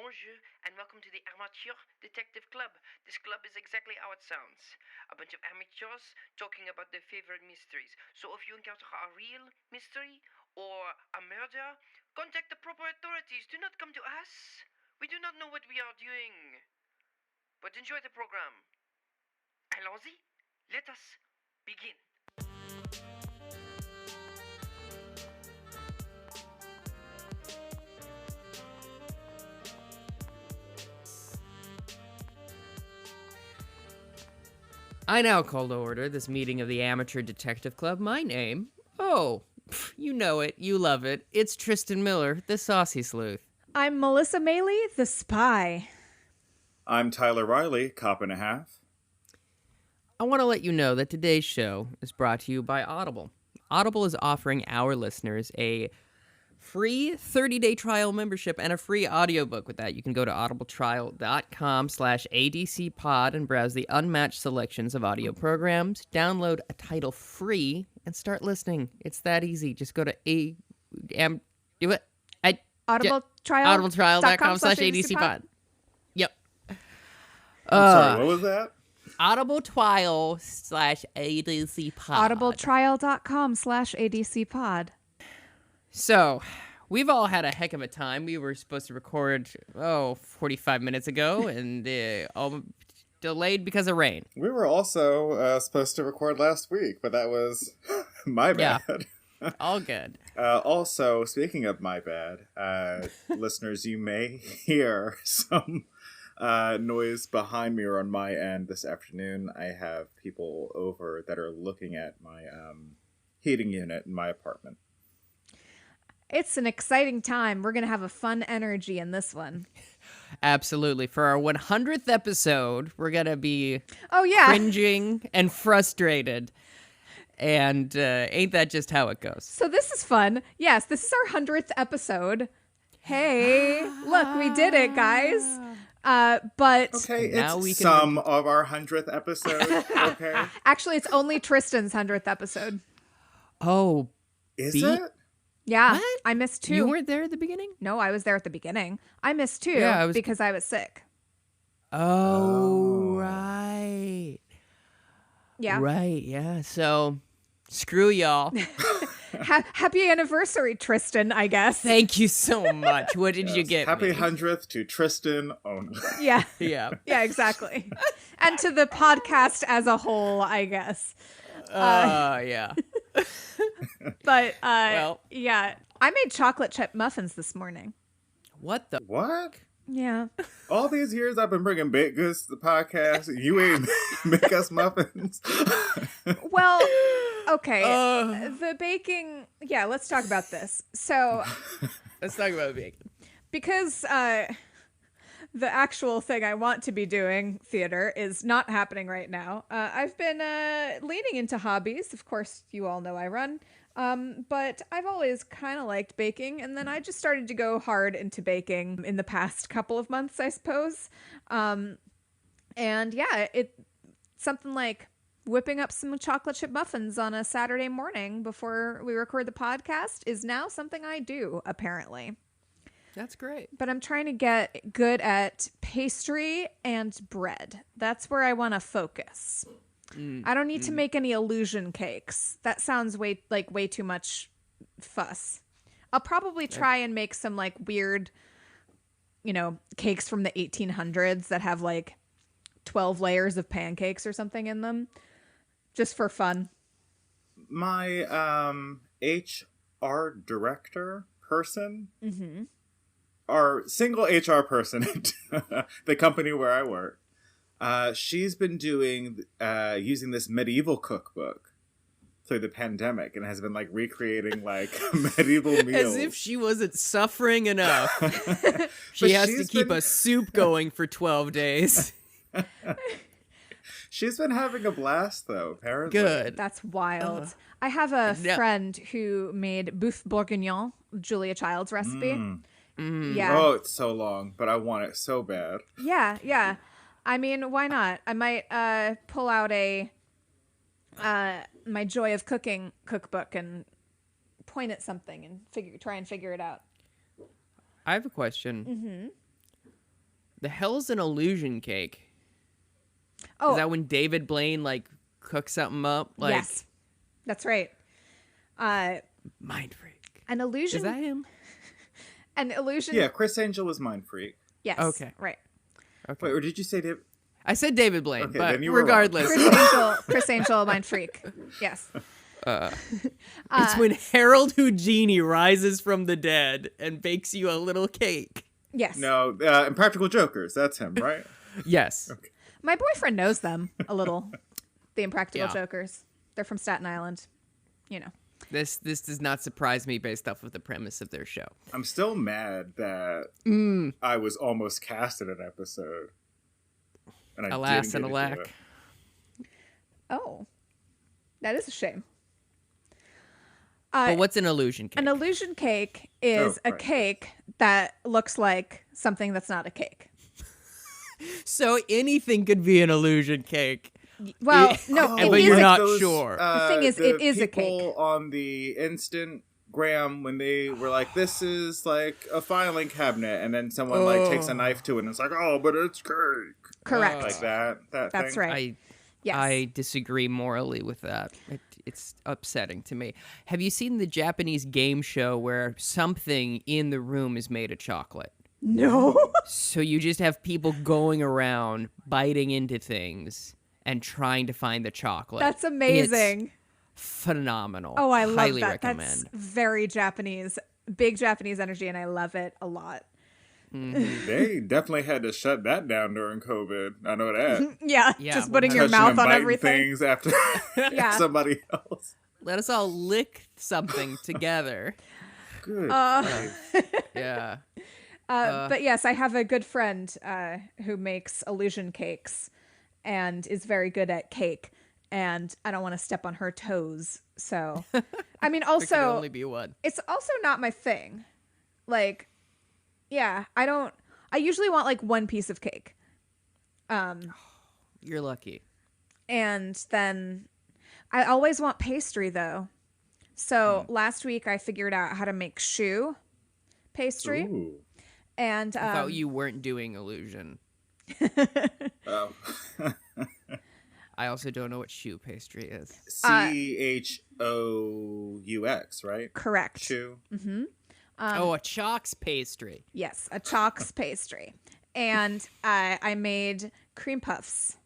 bonjour, and welcome to the Amateur Detective Club. This club is exactly how it sounds. A bunch of amateurs talking about their favorite mysteries. So if you encounter a real mystery or a murder, contact the proper authorities. Do not come to us. We do not know what we are doing. But enjoy the program. Allons-y, let us begin. I now call to order this meeting of the Amateur Detective Club. My name? Oh, you know it. You love it. It's Tristan Miller, the saucy sleuth. I'm Melissa Meli, the spy. I'm Tyler Riley, cop and a half. I want to let you know that today's show is brought to you by Audible. Audible is offering our listeners a free 30-day trial membership and a free audiobook. With that, you can go to audibletrial.com/adcpod and browse the unmatched selections of audio programs, download a title free, and start listening. It's that easy. Just go to audibletrial.com/adcpod. Yep. I'm sorry, what was that? audibletrial/adcpod. audibletrial.com/adcpod. So, we've all had a heck of a time. We were supposed to record, 45 minutes ago, and all delayed because of rain. We were also supposed to record last week, but that was my bad. Yeah, all good. Also, speaking of my bad, listeners, you may hear some noise behind me or on my end this afternoon. I have people over that are looking at my heating unit in my apartment. It's an exciting time. We're going to have a fun energy in this one. Absolutely. For our 100th episode, we're going to be cringing and frustrated. And ain't that just how it goes? So this is fun. Yes, this is our 100th episode. Hey, look, we did it, guys. But okay, now it's some of our 100th episode. Okay. Actually, it's only Tristan's 100th episode. Oh, is it? Yeah, what? I missed 2. You weren't there at the beginning? No, I was there at the beginning. I missed 2 because I was sick. Oh, right. Yeah. Right, yeah. So, screw y'all. Happy anniversary, Tristan, I guess. Thank you so much. What did you get Happy me? 100th to Tristan only. Yeah. Yeah. Yeah, exactly. And to the podcast as a whole, I guess. Yeah. But, well, yeah, I made chocolate chip muffins this morning. what the? What? Yeah. All these years I've been bringing baked goods to the podcast, and you ain't make us muffins. Well, okay. The baking. Yeah, let's talk about this. So, Let's talk about bacon. because the actual thing I want to be doing, theater, is not happening right now. I've been leaning into hobbies. Of course, you all know I run. But I've always kind of liked baking, and then I just started to go hard into baking in the past couple of months, I suppose. And yeah, something like whipping up some chocolate chip muffins on a Saturday morning before we record the podcast is now something I do, apparently. That's great. But I'm trying to get good at pastry and bread. That's where I want to focus. I don't need to make any illusion cakes. That sounds way too much fuss. I'll probably try and make some like weird, cakes from the 1800s that have like 12 layers of pancakes or something in them, just for fun. My HR director person, our single HR person at the company where I work, she's been doing using this medieval cookbook through the pandemic and has been like recreating like medieval meals. As if she wasn't suffering enough. She has to keep a soup going for 12 days. She's been having a blast though, apparently. Good. That's wild. I have a friend who made boeuf bourguignon, Julia Child's recipe. Yeah. Oh, it's so long, but I want it so bad. Yeah. I mean, why not? I might pull out a my Joy of Cooking cookbook and point at something and try and figure it out. I have a question. The hell's an illusion cake? Oh, Is that when David Blaine like cooks something up? Like, yes, that's right. Mind freak. An illusion. Is that him? An illusion. Yeah, Chris Angel was Mind Freak. Yes. Okay. Right. Okay. Wait, or did you say Dave? I said David Blaine, Okay, but then you were wrong. regardless, Chris Angel, Mind Freak. Yes. it's when Harold Houdini rises from the dead and bakes you a little cake. Yes. No, Impractical Jokers. That's him, right? Yes. Okay. My boyfriend knows them a little. The Impractical Yeah. Jokers. They're from Staten Island. You know. This does not surprise me based off of the premise of their show. I'm still mad that I was almost cast in an episode. And I Alas didn't and get to do alack. it. Oh. That is a shame. But what's an illusion cake? An illusion cake is a right. cake that looks like something that's not a cake. So anything could be an illusion cake. Well, no, Oh, it but is you're a- not sure. The thing is, it is a people cake. on the Instagram when they were like, "This is like a filing cabinet," and then someone like takes a knife to it, and it's like, "Oh, but it's cake." Correct. Like that. That's thing. right. Yes. I disagree morally with that. It's upsetting to me. Have you seen the Japanese game show where something in the room is made of chocolate? No. So you just have people going around biting into things and trying to find the chocolate. That's amazing. It's phenomenal. Oh, I love Highly that. recommend. That's very Japanese. Big Japanese energy, and I love it a lot. They definitely had to shut that down during COVID. I know that. Yeah, Yeah, just putting your Touching mouth and on biting everything. things after Yeah. somebody else. Let us all lick something together. Good. Yeah. But yes, I have a good friend who makes illusion cakes and is very good at cake. And I don't want to step on her toes. So, I mean, There can also, only be one. it's also not my thing. Like, yeah, I usually want like one piece of cake. You're lucky. And then I always want pastry though. So last week I figured out how to make choux pastry. Ooh. And I thought you weren't doing illusion. Oh. I also don't know what choux pastry is. CHOUX, right? correct. Chew. Oh, a chalks pastry. Yes, a chalks pastry. And I made cream puffs.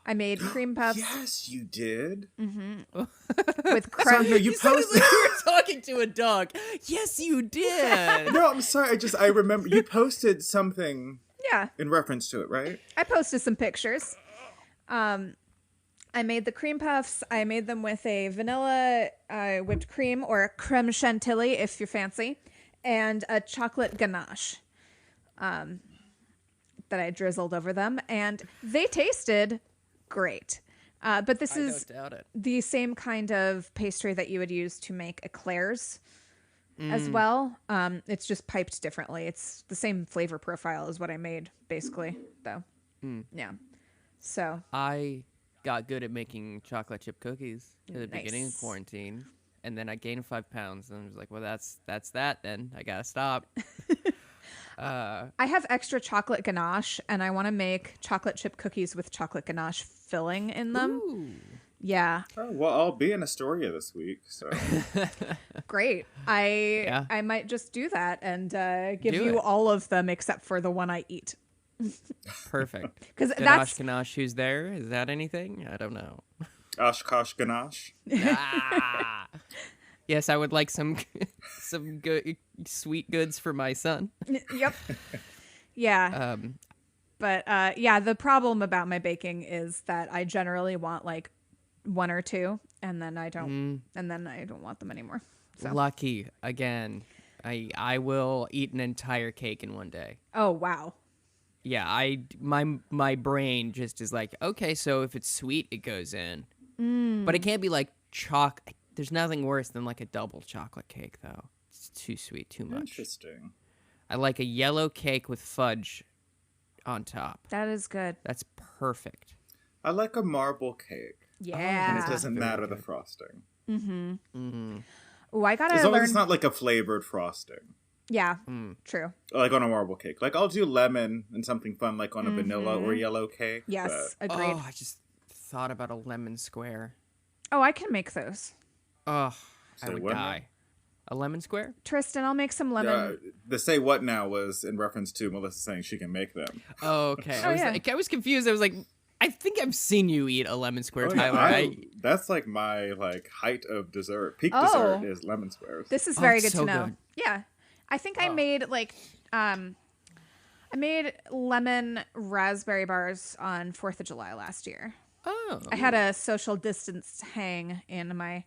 I made cream puffs Yes, you did. with So creme. no, you sounded posted. like you were talking to a dog. Yes, you did. No, I'm sorry. I remember you posted something Yeah, in reference to it, right? I posted some pictures. I made the cream puffs. I made them with a vanilla whipped cream or a creme chantilly if you're fancy, and a chocolate ganache that I drizzled over them, and they tasted great. But this I is don't doubt it. the same kind of pastry that you would use to make eclairs as well. It's just piped differently. It's the same flavor profile as what I made, basically, though. Yeah. So, I got good at making chocolate chip cookies at the beginning of Nice. quarantine, and then I gained 5 pounds, and I was like, well, that's that then. I gotta stop. I have extra chocolate ganache, and I want to make chocolate chip cookies with chocolate ganache filling in them. Ooh. Yeah, Oh, well, I'll be in Astoria this week, so great. Yeah. I might just do that and give Do you it. all of them except for the one I eat. Perfect. Because Ganache, that's ganache, who's there? Is that anything? I don't know. Oshkosh Ganache. Ah. Yes, I would like some good sweet goods for my son. yep. Yeah, but yeah, the problem about my baking is that I generally want like one or two, and then I don't, and then I don't want them anymore. So, Lucky again. I will eat an entire cake in one day. oh wow, Yeah, my brain just is like, okay, so if it's sweet, it goes in. But it can't be like There's nothing worse than like a double chocolate cake, though. It's too sweet, too much. Interesting. I like a yellow cake with fudge on top. that is good. That's perfect. I like a marble cake, and Yeah. it doesn't very matter the good. frosting. Oh, I gotta As long learn. as it's not like a flavored frosting. Yeah, true. Like on a marble cake. Like I'll do lemon and something fun like on a vanilla or yellow cake. Yes, But agreed. Oh, I just thought about a lemon square. Oh, I can make those. Oh, I Say would what now? die. A lemon square? Tristan, I'll make some lemon. the say what now was in reference to Melissa saying she can make them. Oh, okay. Oh, yeah. I was confused. I was like, I think I've seen you eat a lemon square, Oh, yeah, Tyler. that's like my height of dessert. Peak Oh. dessert is lemon squares. This is Oh, very it's good so to know. good. Yeah. I think I made I made lemon raspberry bars on 4th of July last year. Oh. I had a social distance hang in my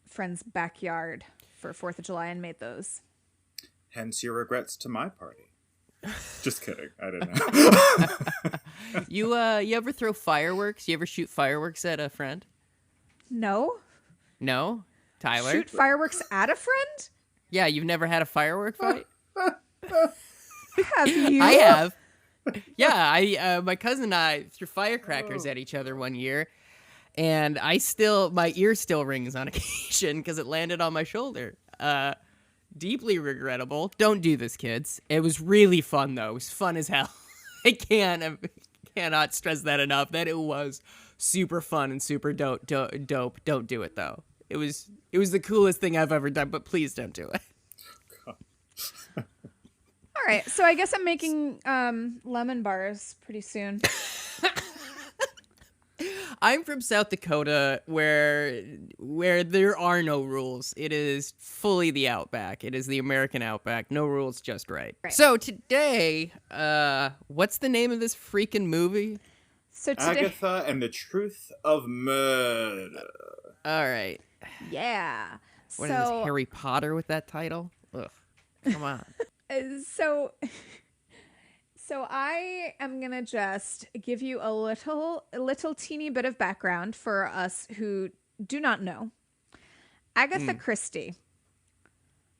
friend's backyard for 4th of July and made those. Hence your regrets to my party. Just kidding. I didn't know. You ever throw fireworks? You ever shoot fireworks at a friend? No? No? Tyler? Shoot fireworks at a friend? Yeah, you've never had a firework fight? Have you? I have. Yeah, my cousin and I threw firecrackers at each other one year, and my ear still rings on occasion because it landed on my shoulder. Deeply regrettable. Don't do this, kids. It was really fun, though. It was fun as hell. I cannot stress that enough, that it was super fun and super dope. Don't do it, though. It was the coolest thing I've ever done, but please don't do it. All right, so I guess I'm making lemon bars pretty soon. I'm from South Dakota, where there are no rules. It is fully the Outback. It is the American Outback. No rules, just right. So today, what's the name of this freaking movie? So today, Agatha and the Truth of Murder. All right. yeah. What is this, Harry Potter with that title? Ugh. Come on. So I am gonna just give you a little teeny bit of background for us who do not know. Agatha Christie,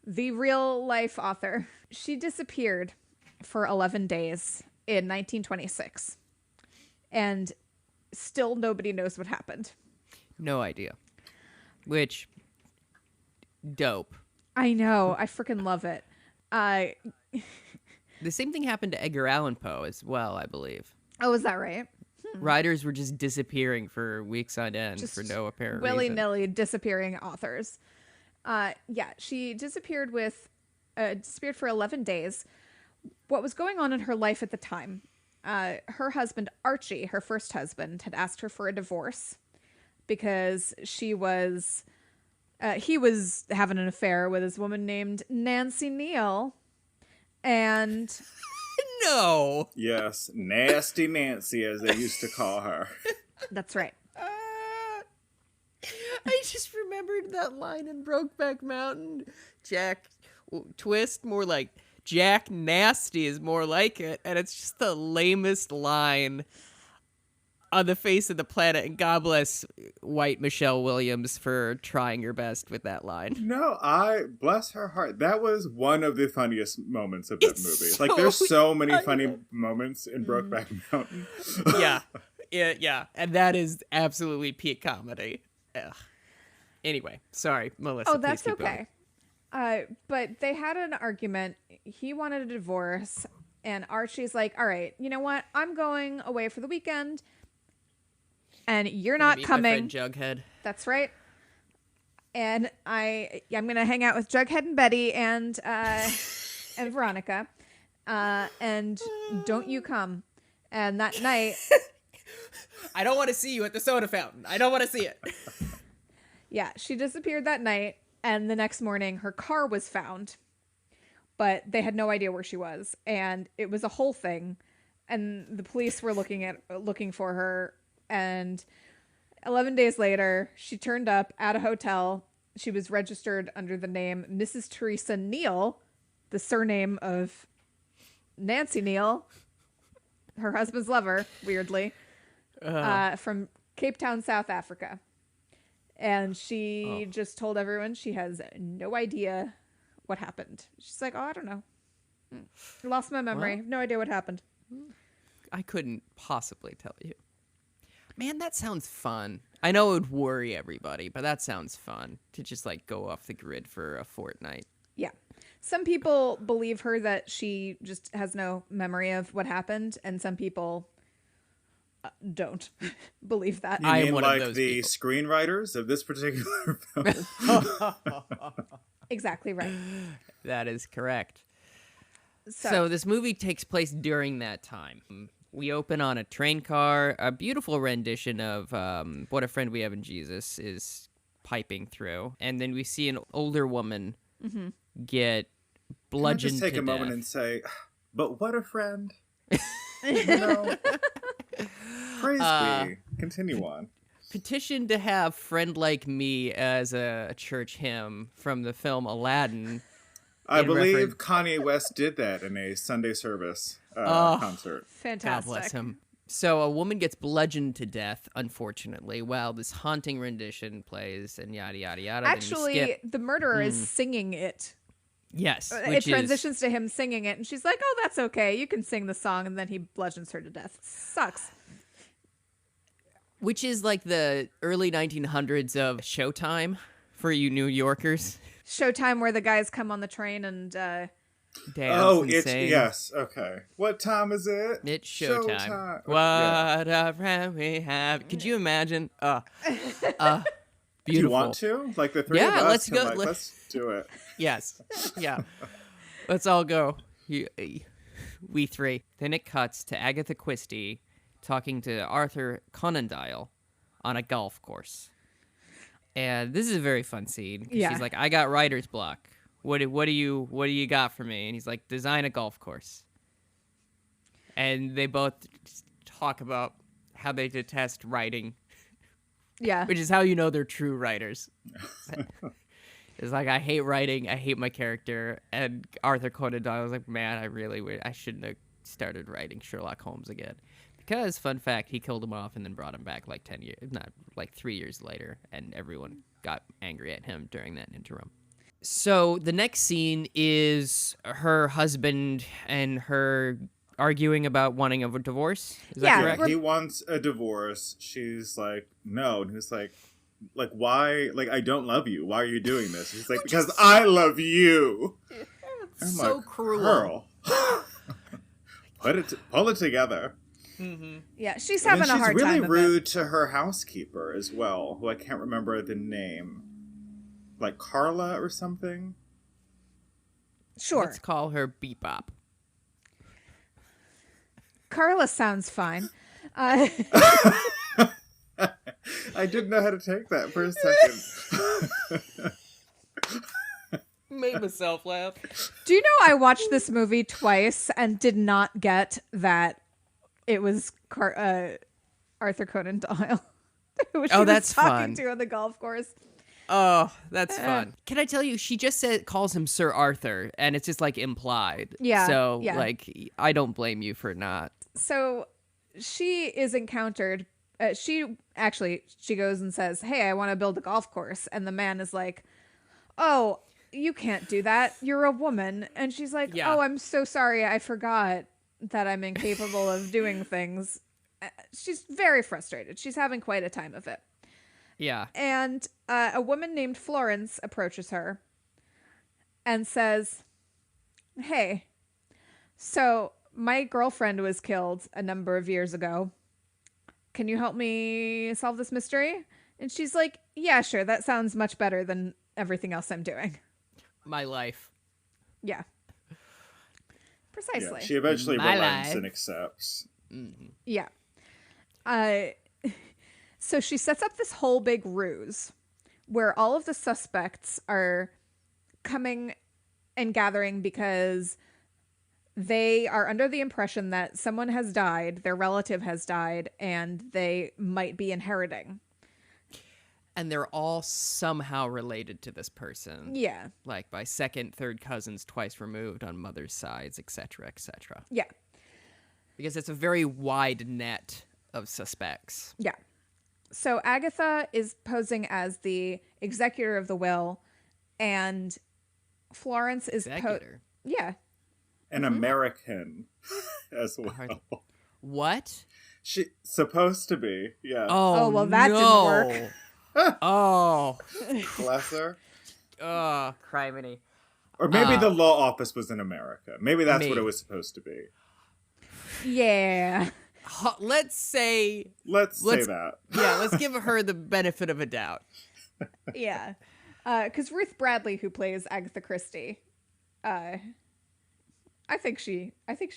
the real life author, she disappeared for 11 days in 1926, and still nobody knows what happened. No idea. Which, dope. I know, I freaking love it. The same thing happened to Edgar Allan Poe as well, I believe. Oh, is that right? Writers were just disappearing for weeks on end Just for no apparent reason. willy-nilly disappearing authors. She disappeared for 11 days. What was going on in her life at the time? Her husband, Archie, her first husband, had asked her for a divorce because he was having an affair with this woman named Nancy Neal. And No. Yes, Nasty Nancy, as they used to call her. that's right. I just remembered that line in Brokeback Mountain. Jack Twist, more like Jack Nasty is more like it. And it's just the lamest line on the face of the planet. And God bless white Michelle Williams for trying her best with that line. No, bless her heart. That was one of the funniest moments of that It's movie. so There's so many funny moments in Brokeback Mountain. Yeah. And that is absolutely peak comedy. Ugh. Anyway, sorry, Melissa. Oh, please that's keep going. okay. But they had an argument. He wanted a divorce, and Archie's like, all right, you know what? I'm going away for the weekend, and you're not Meet my coming. friend Jughead. That's right. And I'm gonna hang out with Jughead and Betty and Veronica, and don't you come. And that night, I don't want to see you at the soda fountain. I don't want to see it. yeah, she disappeared that night, and the next morning her car was found, but they had no idea where she was, and it was a whole thing, and the police were looking for her, and 11 days later, she turned up at a hotel. She was registered under the name Mrs. Teresa Neal, the surname of Nancy Neal, her husband's lover, weirdly, from Cape Town, South Africa. And she just told everyone she has no idea what happened. She's like, oh, I don't know. Lost my memory. Well, no idea what happened. I couldn't possibly tell you. Man, that sounds fun. I know it would worry everybody, but that sounds fun to just go off the grid for a fortnight. Yeah. Some people believe her that she just has no memory of what happened, and some people don't believe that. You I am mean one of like those the people. screenwriters of this particular film? Exactly right. That is correct. So, So this movie takes place during that time. We open on a train car, a beautiful rendition of What a Friend We Have in Jesus is piping through. And then we see an older woman get Can I bludgeoned just take to a moment death. and say, but what a friend. You know, praise be. Continue on. Petition to have Friend Like Me as a church hymn from the film Aladdin. I In believe reference- Kanye West did that in a Sunday service Oh. concert. fantastic. God bless him. So a woman gets bludgeoned to death, unfortunately, while this haunting rendition plays and yada, yada, yada. Then we Actually, skip. the murderer is singing it. Yes. It Which is, transitions to him singing it, and she's like, "Oh, that's okay. You can sing the song," and then he bludgeons her to death. Sucks. which is like the early 1900s of Showtime for you New Yorkers. Showtime, where the guys come on the train and Dance Oh, and it's, sing. yes, okay. What time is it? It's showtime. Showtime. What Yeah. a friend we have. Could you imagine? Beautiful. Do you want to? Like the three Yeah, of us let's can, go. like, let's do it. Yes. Yeah. Let's all go. We three. Then it cuts to Agatha Christie talking to Arthur Conan Doyle on a golf course. And this is a very fun scene. 'Cause Yeah. She's like, I got writer's block. What do you got for me? And he's like, design a golf course. And they both talk about how they detest writing, yeah, which is how you know they're true writers. It's like, I hate writing, I hate my character. And Arthur Conan Doyle was like, man, I shouldn't have started writing Sherlock Holmes again. Because, fun fact, he killed him off and then brought him back like 3 years later, and everyone got angry at him during that interim. So the next scene is her husband and her arguing about wanting a divorce. Is Yeah, that correct? He wants a divorce. She's like, no. And he's like, why? Like, I don't love you. Why are you doing this? He's like, because I love you. I'm so like, cruel. Girl. Pull it together. yeah. She's And having then a hard she's really time. of it. rude to her housekeeper as well, who I can't remember the name. Like Carla or something? Sure, Let's call her Bebop. Carla sounds fine. I didn't know how to take that for a second. Made myself laugh. Do you know I watched this movie twice and did not get that it was Arthur Conan Doyle who she was that's talking fun. to on the golf course? Oh, that's fun. Can I tell you, she just calls him Sir Arthur, and it's just like implied. Yeah, So, yeah. like, I don't blame you for not. So she is encountered. She goes and says, "Hey, I want to build a golf course," and the man is like, "Oh, you can't do that. You're a woman." And she's like, Yeah. "Oh, I'm so sorry. I forgot that I'm incapable of doing things." She's very frustrated. She's having quite a time of it. Yeah. And a woman named Florence approaches her and says, "Hey, so my girlfriend was killed a number of years ago. Can you help me solve this mystery?" And she's like, "Yeah, sure. That sounds much better than everything else I'm doing." My life. Yeah. Precisely. Yeah, she eventually My relents life. and accepts. Yeah. So she sets up this whole big ruse where all of the suspects are coming and gathering because they are under the impression that someone has died, their relative has died, and they might be inheriting. And they're all somehow related to this person. Yeah. Like by second, third cousins, twice removed on mother's sides, etc., etc. Yeah. Because it's a very wide net of suspects. Yeah. So Agatha is posing as the executor of the will, and Florence is Executor. yeah. An American as well. What? She's supposed to be, yeah. Oh, well, that didn't no. work. Oh. Bless her. Oh, criminy. Or maybe the law office was in America. Maybe that's what it maybe. was supposed to be. Yeah. Let's say Let's say that. yeah, let's give her the benefit of a doubt. Yeah. Because Ruth Bradley, who plays Agatha Christie, I think she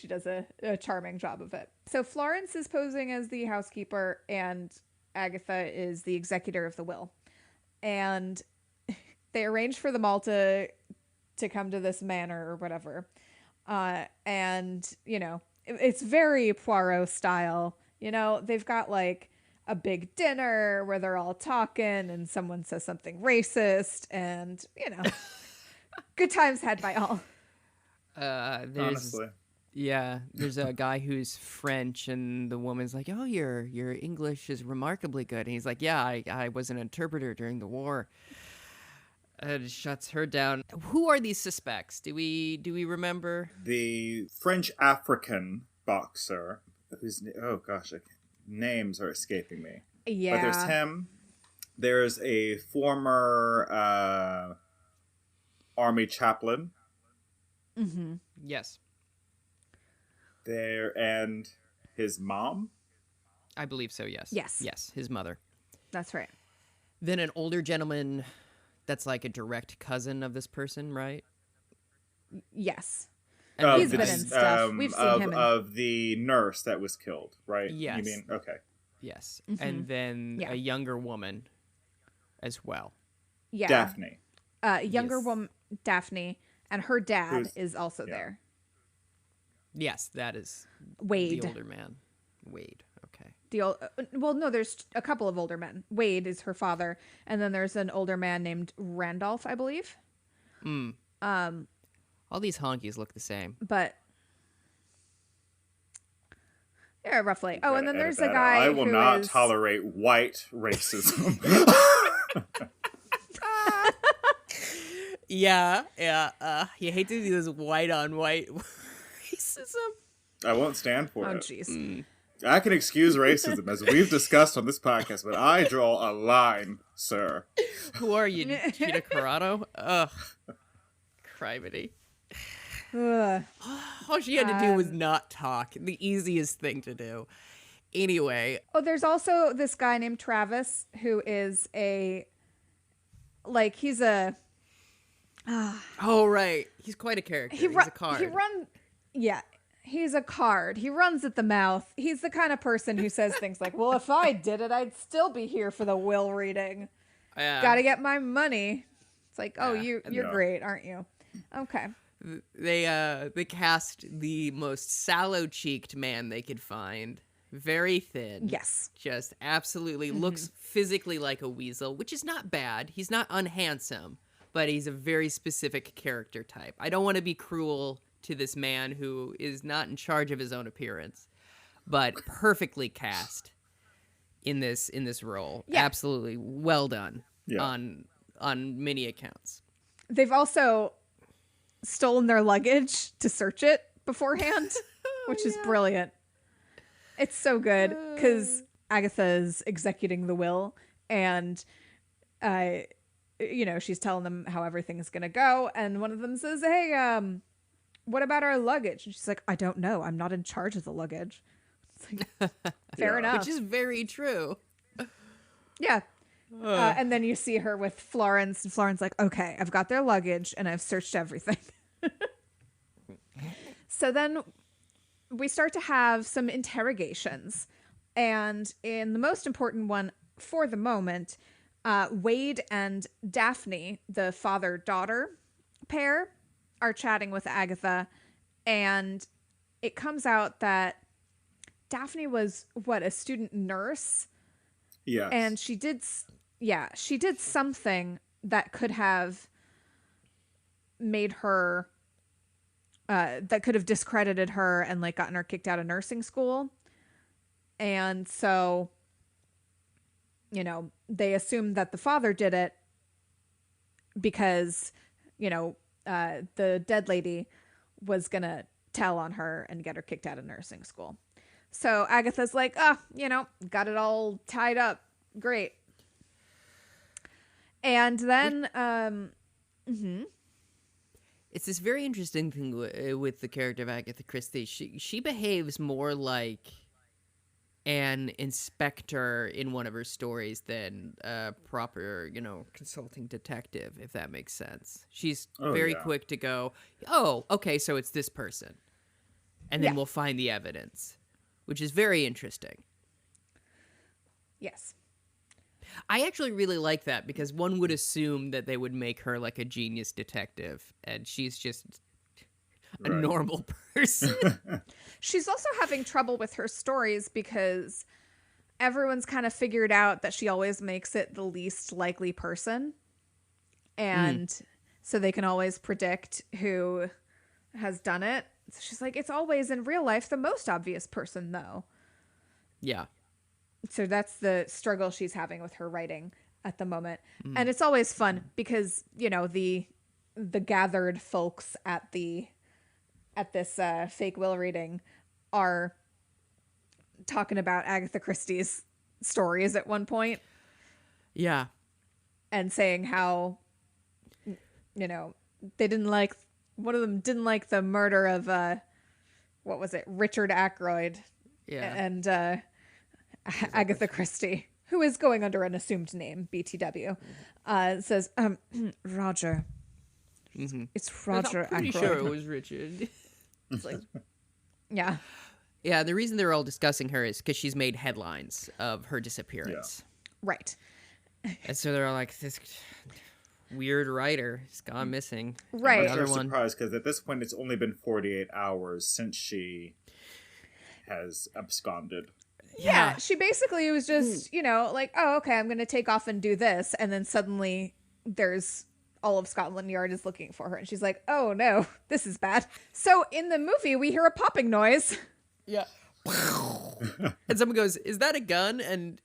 does a charming job of it. So Florence is posing as the housekeeper, and Agatha is the executor of the will. And they arrange for them all to come to this manor or whatever. And, you know, it's very Poirot style. You know, they've got like a big dinner where they're all talking and someone says something racist and, you know, good times had by all. Honestly. There's a guy who's French, and the woman's like, "Oh, your English is remarkably good." And he's like, "Yeah, I was an interpreter during the war." And shuts her down. Who are these suspects? Do we remember? The French African boxer, whose names are escaping me. Yeah. But there's him. There's a former army chaplain. Mm-hmm. Yes, There and his mom. I believe so. Yes. Yes. His mother. That's right. Then an older gentleman that's like a direct cousin of this person, right? Yes. And He's then been in stuff. We've seen him in... of the nurse that was killed, right? Yes. You mean okay? Yes, Mhm. and then Yeah. a younger woman as well. Yeah. Daphne. Younger Yes. woman, Daphne, and her dad Who's- is also yeah. there. Yes, that is Wade. the older man. Wade. Okay. Well, no, there's a couple of older men. Wade is her father, and then there's an older man named Randolph, I believe. All these honkies look the same. But yeah, roughly. Oh, and then Gotta there's edit a that out. guy I will who not is... tolerate white racism. Yeah. You hate to do this white on white racism. I won't stand for Oh, it. jeez. I can excuse racism, as we've discussed on this podcast, but I draw a line, sir. Who are you, Gina Carano? Ugh. Criminy. Ugh. All she had to do was not talk. The easiest thing to do. Anyway. Oh, there's also this guy named Travis who is he's a... Oh, right. He's quite a character. He's a card. He's a card. He runs at the mouth. He's the kind of person who says things like, well, if I did it, I'd still be here for the will reading. Gotta get my money. It's like, oh, Yeah. you're great, aren't you? Okay. They cast the most sallow-cheeked man they could find. Very thin. Yes. Just absolutely looks physically like a weasel, which is not bad. He's not unhandsome, but he's a very specific character type. I don't want to be cruel to this man who is not in charge of his own appearance, but perfectly cast in this role. Yeah. Absolutely well done Yeah. on many accounts. They've also stolen their luggage to search it beforehand, which is brilliant. It's so good because Agatha is executing the will, and she's telling them how everything's gonna go, and one of them says, hey, what about our luggage? And she's like, I don't know, I'm not in charge of the luggage. It's like, fair enough. Which is very true. Yeah. And then you see her with Florence, and Florence like, okay, I've got their luggage and I've searched everything. So then we start to have some interrogations. And in the most important one for the moment, Wade and Daphne, the father-daughter pair, are chatting with Agatha. And it comes out that Daphne was, a student nurse? Yes. And she did something that could have made her, that could have discredited her and gotten her kicked out of nursing school. And so, they assumed that the father did it because, the dead lady was going to tell on her and get her kicked out of nursing school. So Agatha's like, got it all tied up. Great. And then, it's this very interesting thing with the character of Agatha Christie. She behaves more like an inspector in one of her stories than a proper, consulting detective, if that makes sense. She's very quick to go, oh, okay, so it's this person. And then we'll find the evidence, which is very interesting. Yes. I actually really like that because one would assume that they would make her like a genius detective, and she's just a normal person. She's also having trouble with her stories because everyone's kind of figured out that she always makes it the least likely person. And so they can always predict who has done it. So she's like, it's always in real life the most obvious person, though. Yeah. So that's the struggle she's having with her writing at the moment. And it's always fun because, the gathered folks at this fake will reading are talking about Agatha Christie's stories at one point. Yeah. And saying how, they didn't like, one of them didn't like the murder of, what was it? Richard Ackroyd. Yeah. And Agatha Christie, who is going under an assumed name, BTW, says, Roger. Mm-hmm. It's Roger I'm pretty Ackroyd. sure it was Richard. It's like, yeah. Yeah, the reason they're all discussing her is because she's made headlines of her disappearance. Right. And so they're all like, this weird writer has gone missing. Right. I'm Another so one. surprised because at this point it's only been 48 hours since she has absconded. Yeah, she basically was just, like, oh, okay, I'm going to take off and do this. And then suddenly there's all of Scotland Yard is looking for her. And she's like, oh, no, this is bad. So in the movie, we hear a popping noise. Yeah. And someone goes, is that a gun? And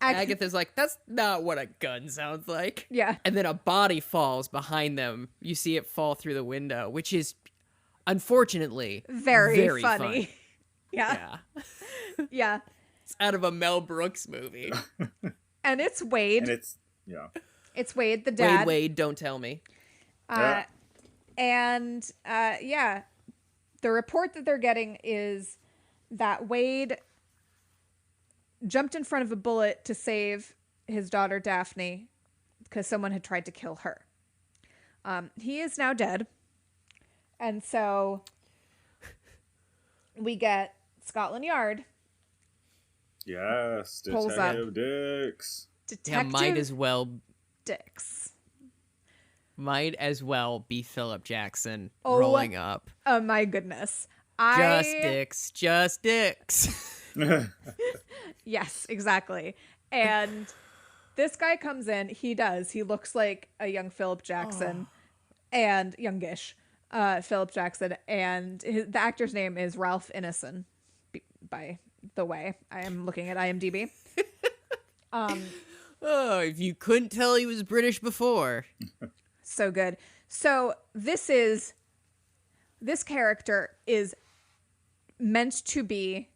Agatha's like, that's not what a gun sounds like. Yeah. And then a body falls behind them. You see it fall through the window, which is, unfortunately, Very fun. funny. Yeah. Yeah. Yeah. It's out of a Mel Brooks movie. And it's Wade. And It's Wade, the dad. Wade, don't tell me. And the report that they're getting is that Wade jumped in front of a bullet to save his daughter Daphne because someone had tried to kill her. He is now dead. And so we get Scotland Yard. Yes, Pulls up. Detective Dix. Detective might as well Dix. Might as well be Philip Jackson Oh, rolling up. Oh my goodness. Just Dix. Yes, exactly. And this guy comes in. He looks like a young Philip Jackson and youngish Philip Jackson. And the actor's name is Ralph Ineson, by the way. I am looking at IMDb. Oh, if you couldn't tell he was British before. So good. So this character is meant to be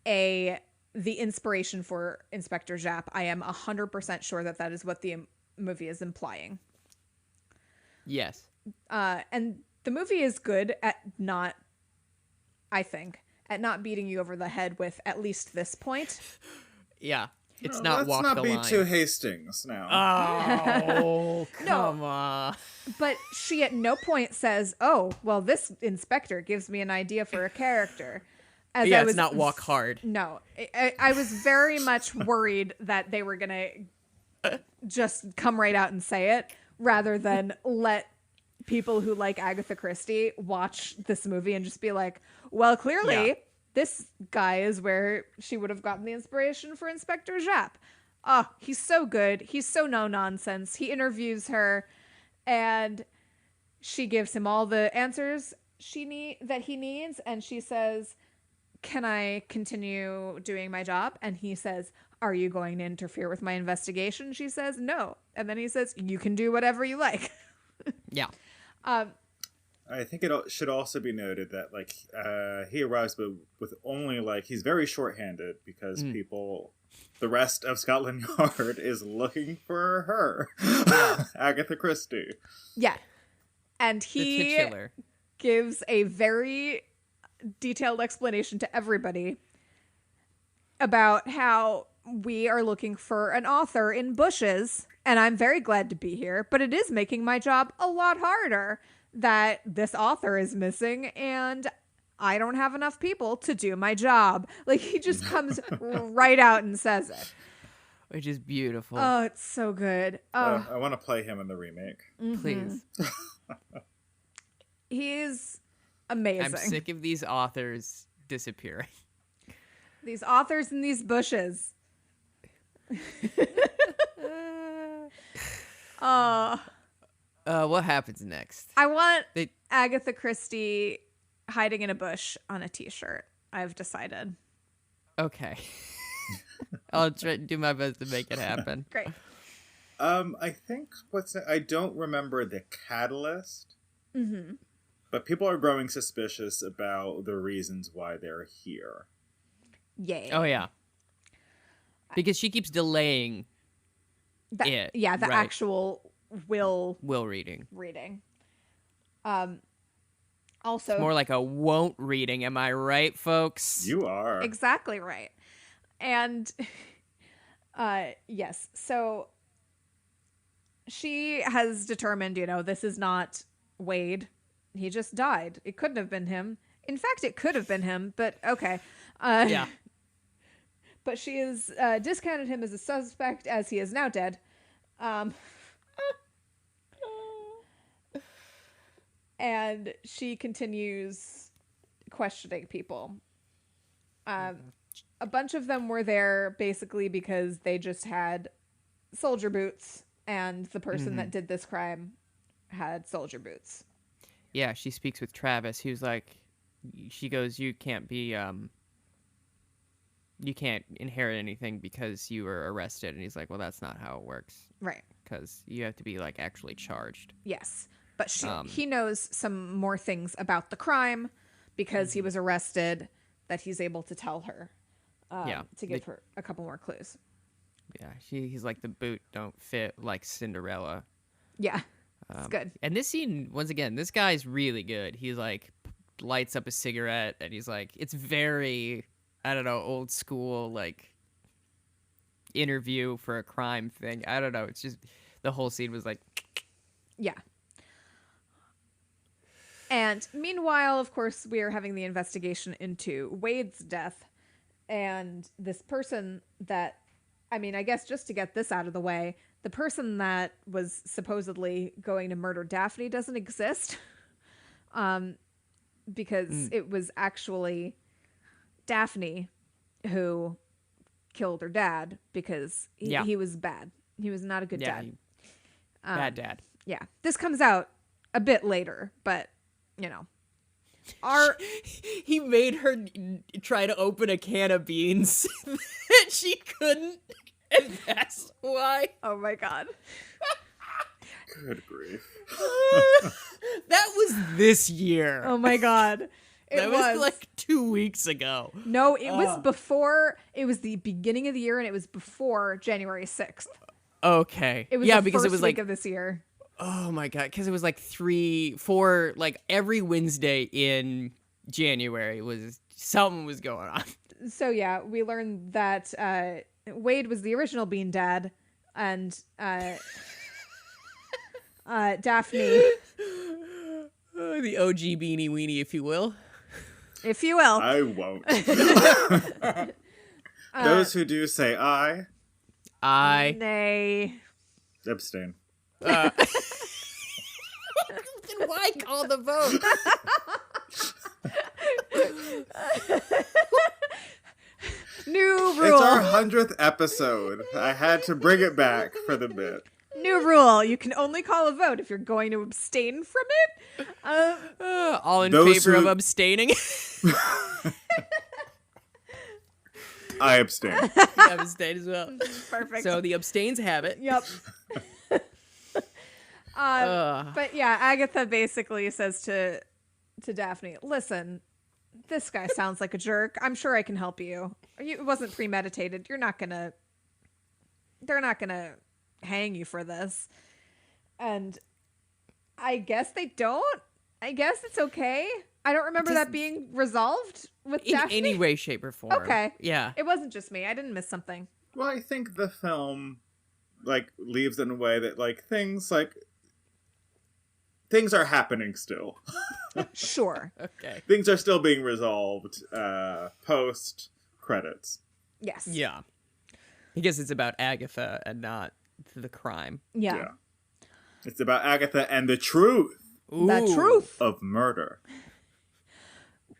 the inspiration for Inspector Japp. I am 100% sure that is what the movie is implying. Yes. And the movie is good at not beating you over the head with at least this point. Yeah. It's No, not walk the line. Let's not be too Hastings now. Oh, come on. But she at no point says, oh, well, this inspector gives me an idea for a character. It's not walk hard. No. I was very much worried that they were going to just come right out and say it rather than let people who like Agatha Christie watch this movie and just be like, well, clearly this guy is where she would have gotten the inspiration for Inspector Japp. Oh, he's so good. He's so no nonsense. He interviews her and she gives him all the answers that he needs. And she says, can I continue doing my job? And he says, are you going to interfere with my investigation? She says, no. And then he says, you can do whatever you like. Yeah. I think it should also be noted that he arrives with only he's very shorthanded because the rest of Scotland Yard is looking for her, Agatha Christie. Yeah. And The he titular. gives a very detailed explanation to everybody about how we are looking for an author in bushes, and I'm very glad to be here, but it is making my job a lot harder that this author is missing and I don't have enough people to do my job. Like, he just comes right out and says it. Which is beautiful. Oh, it's so good. Oh, I want to play him in the remake. Please. he's amazing. I'm sick of these authors disappearing. These authors in these bushes. What happens next? I want They- Agatha Christie hiding in a bush on a t-shirt. I've decided. Okay. I'll try to do my best to make it happen. Great. I think I don't remember the catalyst, but people are growing suspicious about the reasons why they're here. Yay. Oh, yeah. Because she keeps delaying it. Yeah, the right. actual will reading. reading. Also, It's more like a won't reading. Am I right, folks? You are. exactly right. And yes, so she has determined, this is not Wade. He just died. It couldn't have been him. In fact, it could have been him, but okay. Yeah. But she has discounted him as a suspect, as he is now dead. And she continues questioning people. A bunch of them were there basically because they just had soldier boots, and the person that did this crime had soldier boots. Yeah, she speaks with Travis. He was like, she goes, you can't inherit anything because you were arrested. And he's like, well, that's not how it works. Right. Because you have to be, like, actually charged. Yes. But he knows some more things about the crime because he was arrested that he's able to tell her to give her a couple more clues. Yeah, he's like, the boot don't fit like Cinderella. Yeah, it's good. And this scene, once again, this guy's really good. He's like, lights up a cigarette, and he's like, it's very, I don't know, old school, like, interview for a crime thing. I don't know. It's just, the whole scene was like, Yeah. And meanwhile, of course, we are having the investigation into Wade's death. And this person that, I mean, I guess just to get this out of the way, the person that was supposedly going to murder Daphne doesn't exist. Because it was actually Daphne who killed her dad because he was bad. He was not a good dad. Bad dad. Yeah. This comes out a bit later, but, He made her try to open a can of beans that she couldn't, and that's why. Oh my God. Good grief. That was this year. Oh my God. That was like 2 weeks ago. No, it was before, it was the beginning of the year, and it was before January 6th. Okay. It was yeah, the because first it was week like, of this year. oh my God, because it was like 3, 4, like every Wednesday in January was something was going on. So yeah, we learned that Wade was the original Bean Dad, and Daphne, The OG Beanie Weenie, if you will. if you will. I won't. Those who do say I Nay. abstain. Then why call the vote? New It's rule. our 100th episode. I had to bring it back for the bit. New rule. You can only call a vote if you're going to abstain from it. All in Those favor of who- abstaining. I abstain. I abstain as well. Perfect. So the abstains have it. Yep. But yeah, Agatha basically says to Daphne, listen, this guy sounds like a jerk. I'm sure I can help you. It wasn't premeditated. They're not gonna hang you for this. And I guess they don't. I guess it's okay. I don't remember that being resolved with In Daphne. any way, shape, or form. Okay. Yeah. It wasn't just me. I didn't miss something. Well, I think the film, leaves in a way that, things are happening still. Sure. Okay. Things are still being resolved, post credits. Yes. Yeah. Because it's about Agatha and not the crime. Yeah. It's about Agatha and the truth The truth. of murder.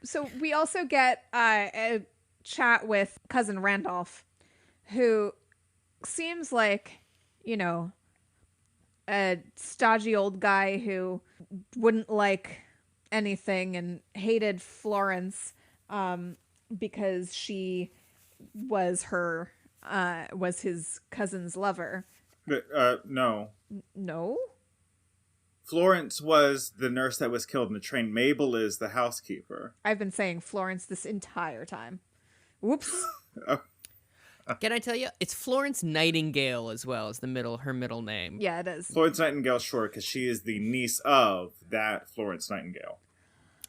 So we also get a chat with cousin Randolph, who seems like, a stodgy old guy who wouldn't like anything and hated Florence because she was was his cousin's lover. No. No? Florence was the nurse that was killed in the train. Mabel is the housekeeper. I've been saying Florence this entire time. Whoops. Can I tell you? It's Florence Nightingale as well as her middle name. Yeah, it is. Florence Nightingale, sure, because she is the niece of that Florence Nightingale.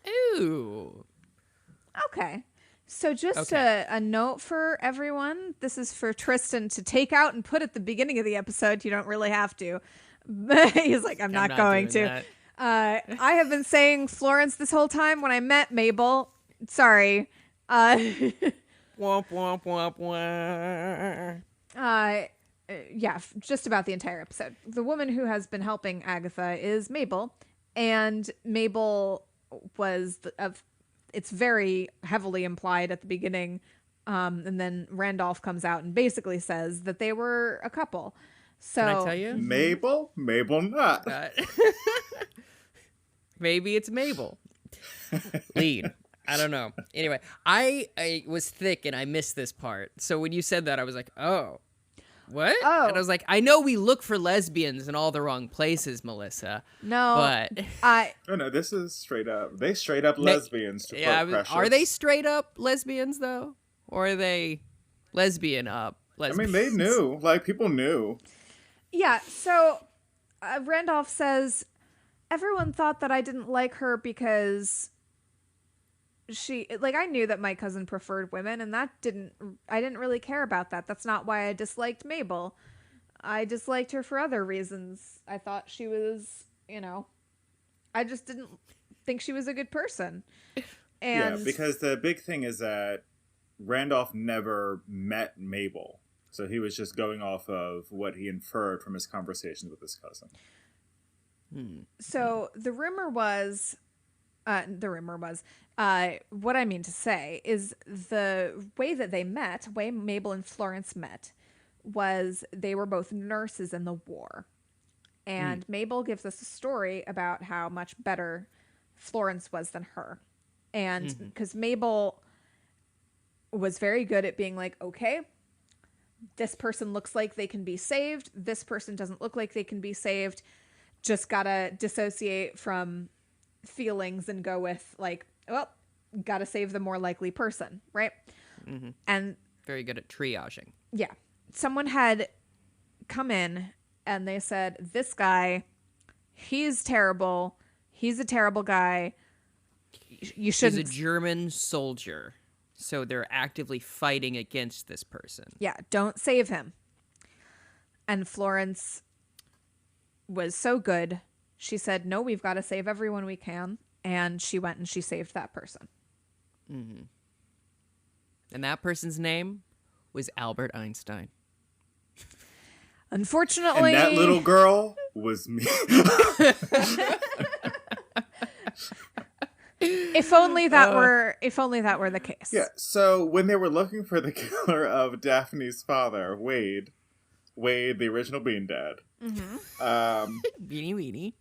Ooh. Okay. So just a note for everyone. This is for Tristan to take out and put at the beginning of the episode. You don't really have to. But he's like, I'm not going to. I have been saying Florence this whole time when I met Mabel. Sorry. Womp, womp, womp, womp. Yeah, just about the entire episode. The woman who has been helping Agatha is Mabel. And Mabel was it's very heavily implied at the beginning. And then Randolph comes out and basically says that they were a couple. So, Can I tell you? Mabel? Mabel not. Maybe it's Mabel. Lead. I don't know. Anyway, I was thick and I missed this part. So when you said that, I was like, oh. What? Oh. And I was like, I know we look for lesbians in all the wrong places, Melissa. No. But Oh, no, this is straight up. They straight up lesbians to quote Precious. Are they straight up lesbians, though? Or are they lesbian up lesbians? I mean, they knew. People knew. Yeah, so Randolph says, everyone thought that I didn't like her because I knew that my cousin preferred women, and I didn't really care about that. That's not why I disliked Mabel. I disliked her for other reasons. I thought she was, I just didn't think she was a good person. And yeah, because the big thing is that Randolph never met Mabel. So he was just going off of what he inferred from his conversations with his cousin. So the rumor was, what I mean to say is the way that they met, way Mabel and Florence met, was they were both nurses in the war. And Mabel gives us a story about how much better Florence was than her. And because Mabel was very good at being like, okay, this person looks like they can be saved. This person doesn't look like they can be saved. Just gotta dissociate from feelings and go with gotta save the more likely person, right? Mm-hmm. And very good at triaging. Yeah. Someone had come in and they said, this guy, he's terrible. He's a terrible guy. You shouldn't. He's a German soldier. So they're actively fighting against this person. Yeah, don't save him. And Florence was so good. She said, no, we've got to save everyone we can. And she went and she saved that person. Mm-hmm. And that person's name was Albert Einstein. Unfortunately. And that little girl was me. If only that were the case. Yeah. So when they were looking for the killer of Daphne's father, Wade, the original Bean Dad, Beanie Weenie,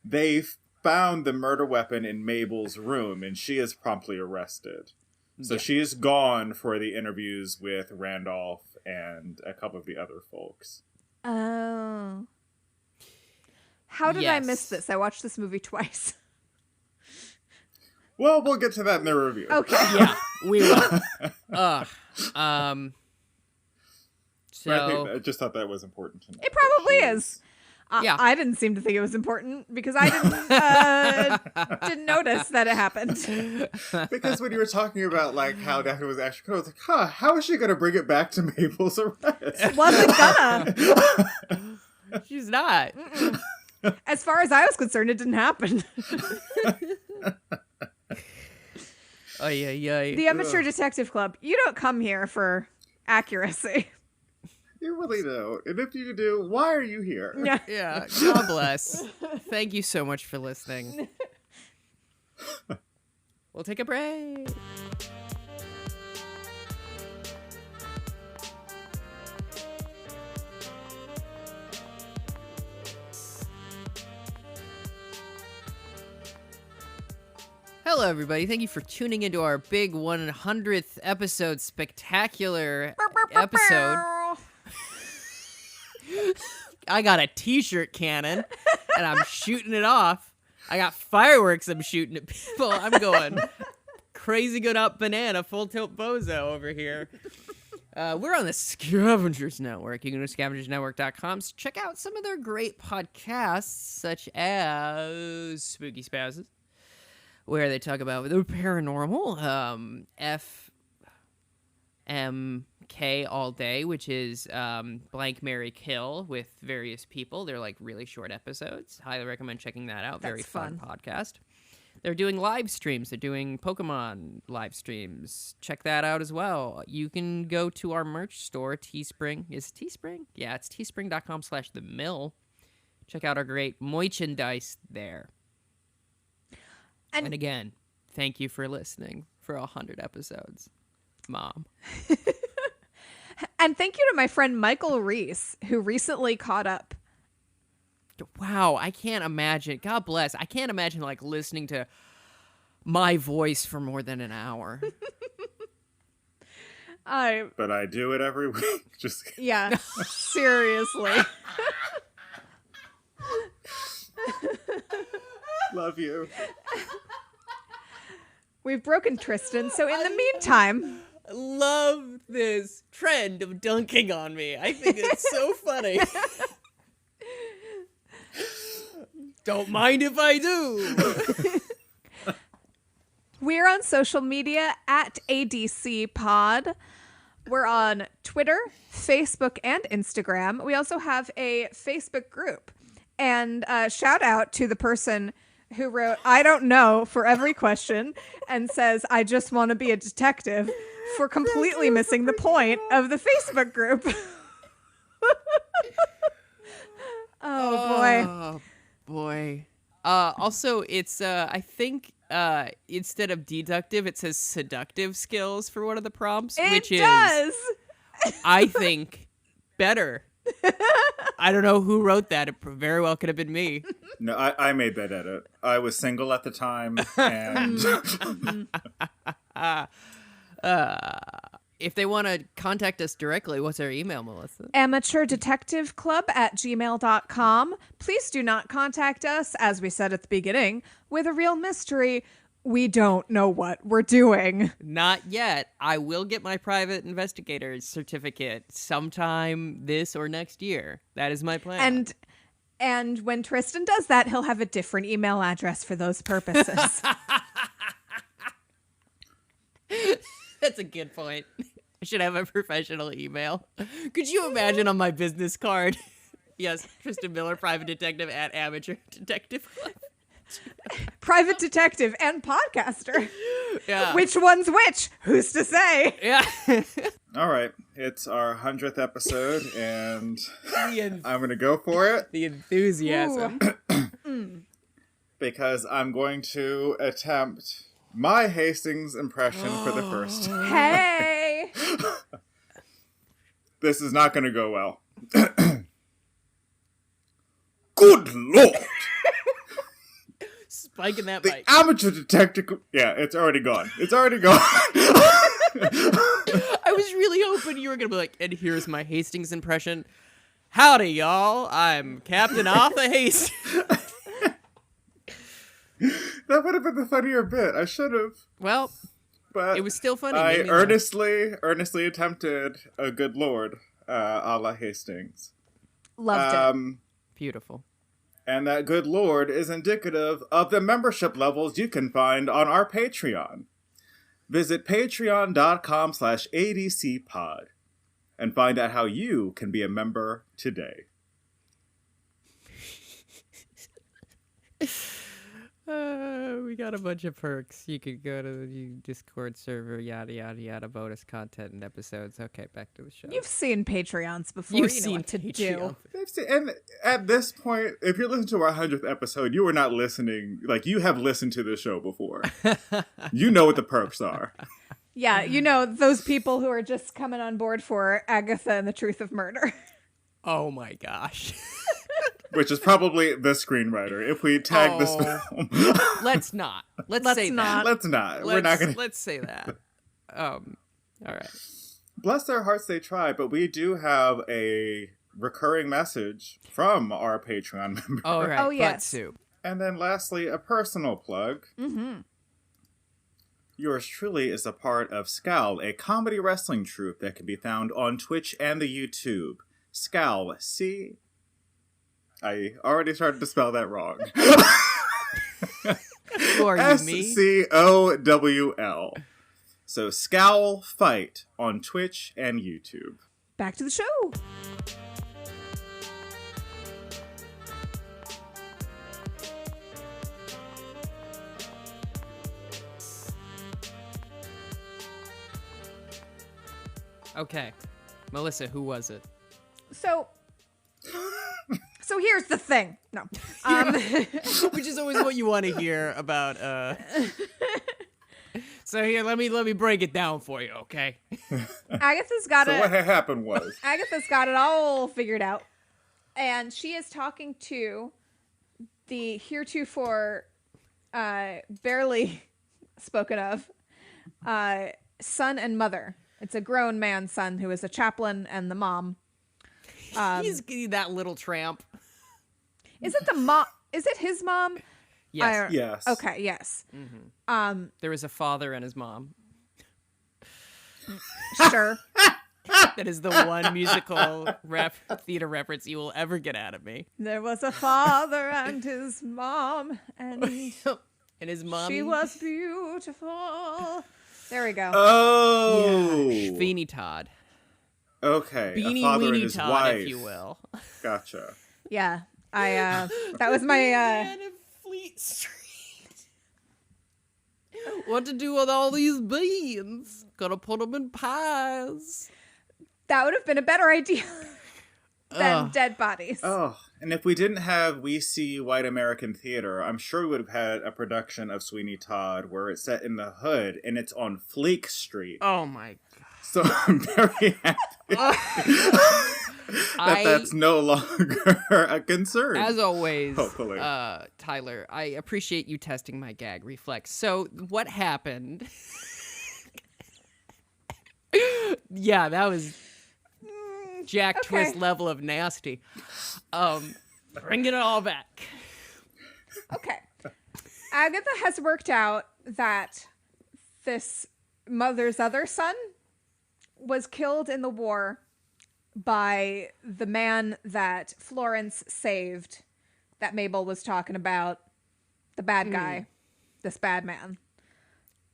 they found the murder weapon in Mabel's room, and she is promptly arrested. So she is gone for the interviews with Randolph and a couple of the other folks. Oh. How did I miss this? I watched this movie twice. Well, we'll get to that in the review. Okay. Yeah, we will. So I just thought that was important to know. It probably is. Yeah. I didn't seem to think it was important because I didn't notice that it happened. Because when you were talking about like how Daphne was actually killed, I was like, huh, how is she going to bring it back to Mabel's arrest? Wasn't gonna. She's not. As far as I was concerned, it didn't happen. The Amateur Detective Club. You don't come here for accuracy. You really don't. And if you do, why are you here? Yeah. Yeah. God bless. Thank you so much for listening. We'll take a break. Hello, everybody. Thank you for tuning into our big 100th episode, spectacular episode. I got a t-shirt cannon, and I'm shooting it off. I got fireworks I'm shooting at people. I'm going crazy good up banana, full tilt bozo over here. We're on the Scavengers Network. You can go to scavengersnetwork.com. So check out some of their great podcasts, such as Spooky Spasses, where they talk about the paranormal, FMK All Day, which is Blank Mary Kill with various people. They're like really short episodes. Highly recommend checking that out. Very fun podcast. They're doing live streams. They're doing Pokemon live streams. Check that out as well. You can go to our merch store, Teespring. Is it Teespring? Yeah, it's teespring.com/themill. Check out our great merchandise there. And again, thank you for listening for 100 episodes, Mom. And thank you to my friend Michael Reese, who recently caught up. Wow, I can't imagine. God bless. I can't imagine like listening to my voice for more than an hour. But I do it every week. Just yeah, seriously. love you. We've broken Tristan, so in the meantime... Love this trend of dunking on me. I think it's so funny. Don't mind if I do. We're on social media at ADC Pod. We're on Twitter, Facebook, and Instagram. We also have a Facebook group. And shout out to the person who wrote, I don't know, for every question, and says, I just want to be a detective, for completely missing the point of the Facebook group. Oh, boy. Also, it's, I think, instead of deductive, it says seductive skills for one of the prompts, which does. Is, I think, better. I don't know who wrote that. It very well could have been me. No, I made that edit. I was single at the time, and if they want to contact us directly, what's our email, Melissa? amateurdetectiveclub@gmail.com. Please do not contact us, as we said at the beginning, with a real mystery. We don't know what we're doing. Not yet. I will get my private investigator's certificate sometime this or next year. That is my plan. And when Tristan does that, he'll have a different email address for those purposes. That's a good point. I should have a professional email. Could you imagine on my business card? Yes, Tristan Miller, private detective at Amateur Detective Club. Private detective and podcaster. Yeah. Which one's which? Who's to say? Yeah. all right, it's our 100th episode, and I'm going to go for it. The enthusiasm. Because I'm going to attempt my Hastings impression for the first time. Hey! This is not going to go well. Good Lord! Spiking that The mic. amateur detective... Yeah, it's already gone. It's already gone. I was really hoping you were going to be like, and here's my Hastings impression. Howdy, y'all. I'm Captain Arthur Hastings. That would have been the funnier bit. I should have. Well, But it was still funny. I Made me laugh. earnestly attempted a good Lord, a la Hastings. Loved it. Beautiful. And that good Lord is indicative of the membership levels you can find on our Patreon. Visit patreon.com/adcpod and find out how you can be a member today. We got a bunch of perks. You could go to the Discord server, yada, yada, yada, bonus content and episodes. Okay, back to the show. You've seen Patreons before. You've you know seen what to do. Patreon. And at this point, if you're listening to our 100th episode, you are not listening. Like, you have listened to the show before. You know what the perks are. Yeah, you know, those people who are just coming on board for Agatha and the Truth of Murder. Oh my gosh. Which is probably the screenwriter. If we tag this film. Let's not. Let's say not. that. Let's not. We're not going to. Let's say that. All right. Bless their hearts, they try, but we do have a recurring message from our Patreon member. All right. Oh, yes. Butt soup. And then lastly, a personal plug. Mm-hmm. Yours truly is a part of Scowl, a comedy wrestling troupe that can be found on Twitch and the YouTube. Scowl, C. I already started to spell that wrong. Who are you, me? SCOWL. So Scowl Fight on Twitch and YouTube. Back to the show. Okay. Melissa, who was it? So here's the thing. No. Which is always what you want to hear about. So here, let me break it down for you, okay? Agatha's got So what had happened was... Agatha's got it all figured out. And she is talking to the heretofore barely spoken of son and mother. It's a grown man's son who is a chaplain and the mom. He's that little tramp. Is it the mom? Is it his mom? Yes. Yes. Okay, yes. Mm-hmm. There was a father and his mom. Sure. That is the one musical theater reference you will ever get out of me. There was a father and his mom, and And his mom. she was beautiful. There we go. Oh. Sweeney Todd. Okay. Beanie a father and Weenie his Todd, wife. if you will. Gotcha. Yeah, I that was my Man of Fleet Street. What to do with all these beans? Gonna put them in pies. that would have been a better idea than Ugh. dead bodies. Oh, and if we didn't have We See White American Theater, I'm sure we would have had a production of Sweeney Todd where it's set in the hood and it's on Fleek Street. Oh my god. So I'm very happy that's no longer a concern. As always, Hopefully. Tyler, I appreciate you testing my gag reflex. So, what happened? Yeah, that was Jack okay. Twist level of nasty. Bringing it all back. Okay. Agatha has worked out that this mother's other son was killed in the war by the man that Florence saved, that Mabel was talking about, the bad guy, this bad man.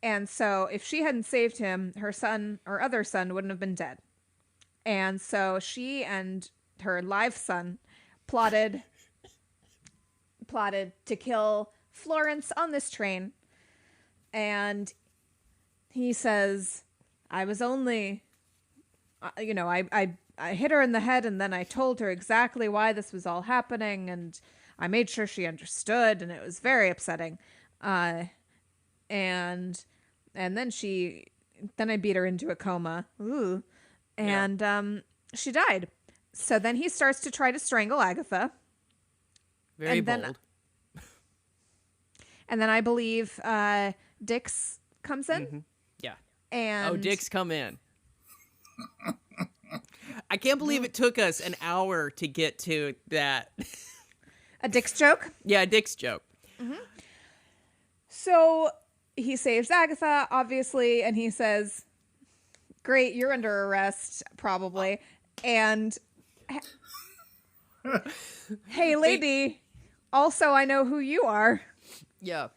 And so if she hadn't saved him, her son, or other son, wouldn't have been dead. And so she and her live son plotted to kill Florence on this train. And he says, I was only, I hit her in the head, and then I told her exactly why this was all happening, and I made sure she understood, and it was very upsetting. And then I beat her into a coma. Ooh. And she died. So then he starts to try to strangle Agatha. Very And then- bold. And then I believe Dix comes in. Mhm. Yeah. And Oh, Dick's come in. I can't believe it took us an hour to get to that. a Dix joke. Yeah, Dick's joke. So he saves Agatha, obviously, and he says, great, you're under arrest, probably. And Hey, lady. Also, I know who you are. Yeah.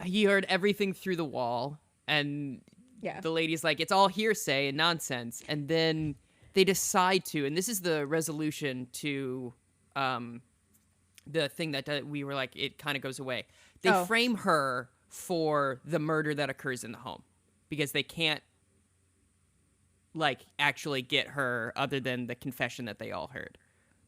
He heard everything through the wall, and Yeah. the lady's like, it's all hearsay and nonsense. And then they decide to, and this is the resolution to the thing that we were like, it kind of goes away. They Oh. frame her for the murder that occurs in the home because they can't, like, actually get her other than the confession that they all heard.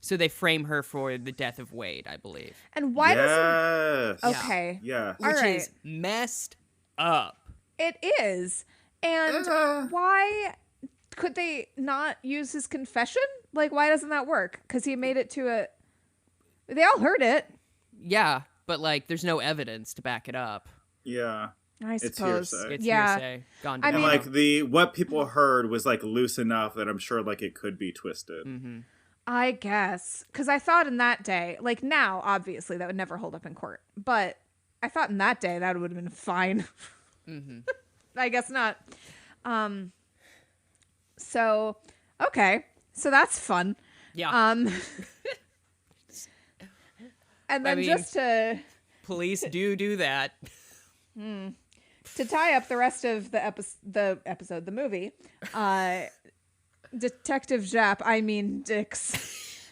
So they frame her for the death of Wade, I believe. And why doesn't... Yes. Okay. Yeah. All Which right. is messed up. It is. And why could they not use his confession? Like, why doesn't that work? Because he made it to a... They all heard it. Yeah, but, like, there's no evidence to back it up. Yeah. I It's suppose. hearsay. It's Yeah. hearsay. Gone I to And mean- hell. like what people heard was like loose enough that I'm sure like it could be twisted. Mm-hmm. I guess. Because I thought in that day, like now, obviously, that would never hold up in court. But I thought in that day that would have been fine. Mm-hmm. I guess not. So, okay. So that's fun. Yeah. And then mean- just to Police do that. tie up the rest of the episode, the movie, Detective Japp, I mean Dix,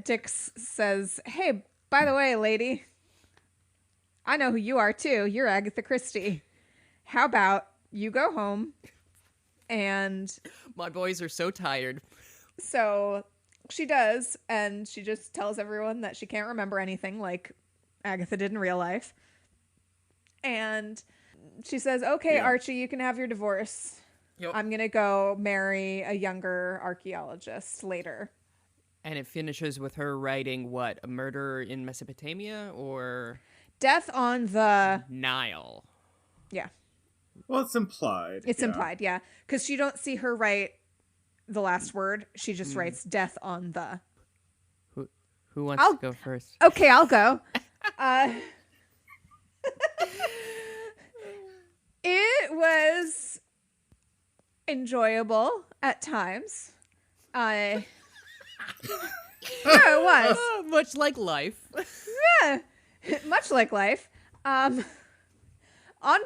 Dix says, "Hey, by the way, lady, I know who you are too. You're Agatha Christie. How about you go home?" And My boys are so tired. so she does, and she just tells everyone that she can't remember anything like Agatha did in real life. And she says, "Okay, Yeah. Archie, you can have your divorce. Yep. I'm going to go marry a younger archaeologist later." And it finishes with her writing, what, a murder in Mesopotamia or Death on the... Nile? Yeah, Well, it's implied. it's yeah. implied, yeah. Because you don't see her write the last word. She just writes death on the... Who wants I'll- to go first? Okay, I'll go. It was enjoyable at times. Yeah, it was. Much like life. Yeah, much like life. On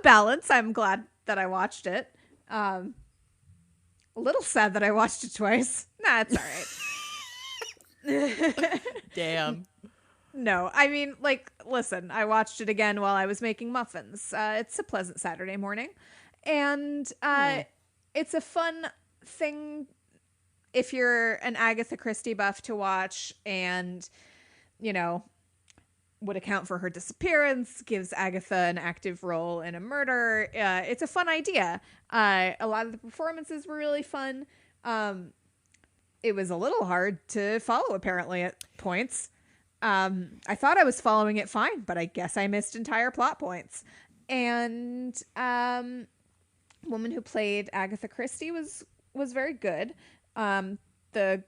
balance, I'm glad that I watched it. A little sad that I watched it twice. Nah, it's all right. Damn. No, I mean, like, listen, I watched it again while I was making muffins. It's a pleasant Saturday morning. And it's a fun thing if you're an Agatha Christie buff to watch and, you know, would account for her disappearance, gives Agatha an active role in a murder. It's a fun idea. A lot of the performances were really fun. It was a little hard to follow, apparently, at points. I thought I was following it fine, but I guess I missed entire plot points. And woman who played Agatha Christie was very good. The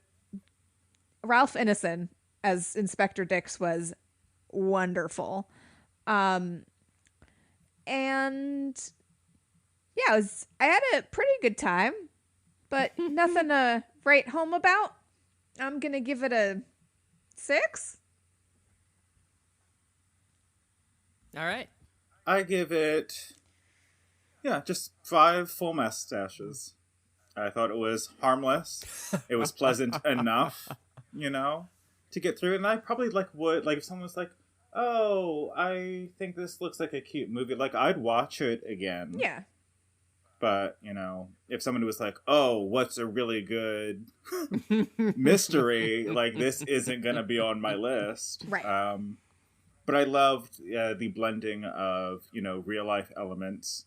Ralph Ineson as Inspector Dix was wonderful. And yeah, I had a pretty good time, but nothing to write home about. I'm gonna give it a 6. All right. I give it, just 5 full mustaches. I thought it was harmless. It was pleasant enough, to get through. And I probably would if someone was like, "Oh, I think this looks like a cute movie," I'd watch it again. Yeah. But if someone was like, "Oh, what's a really good mystery?" This isn't gonna be on my list. Right. But I loved the blending of, real life elements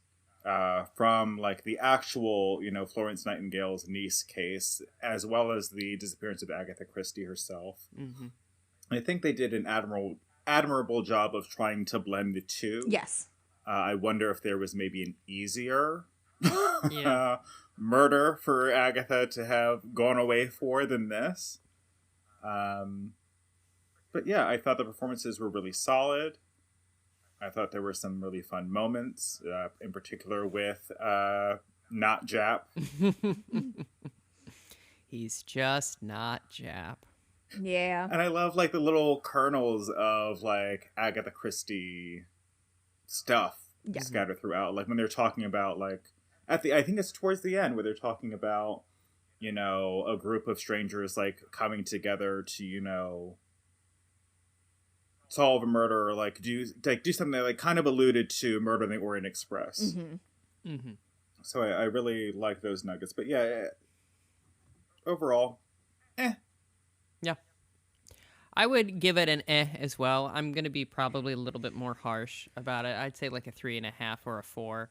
from the actual, Florence Nightingale's niece case, as well as the disappearance of Agatha Christie herself. Mm-hmm. I think they did an admirable job of trying to blend the two. Yes. I wonder if there was maybe an easier Yeah. murder for Agatha to have gone away for than this. But yeah, I thought the performances were really solid. I thought there were some really fun moments, in particular with not Jap. He's just not Jap. Yeah. And I love like the little kernels of like Agatha Christie stuff scattered throughout. Like when they're talking about like I think it's towards the end where they're talking about, you know, a group of strangers like coming together to, you know, solve a murder or like do something that like kind of alluded to Murder on the Orient Express. Mm-hmm. Mm-hmm. So I really like those nuggets. But yeah, overall, Yeah. I would give it an as well. I'm going to be probably a little bit more harsh about it. I'd say like a 3.5 or a 4.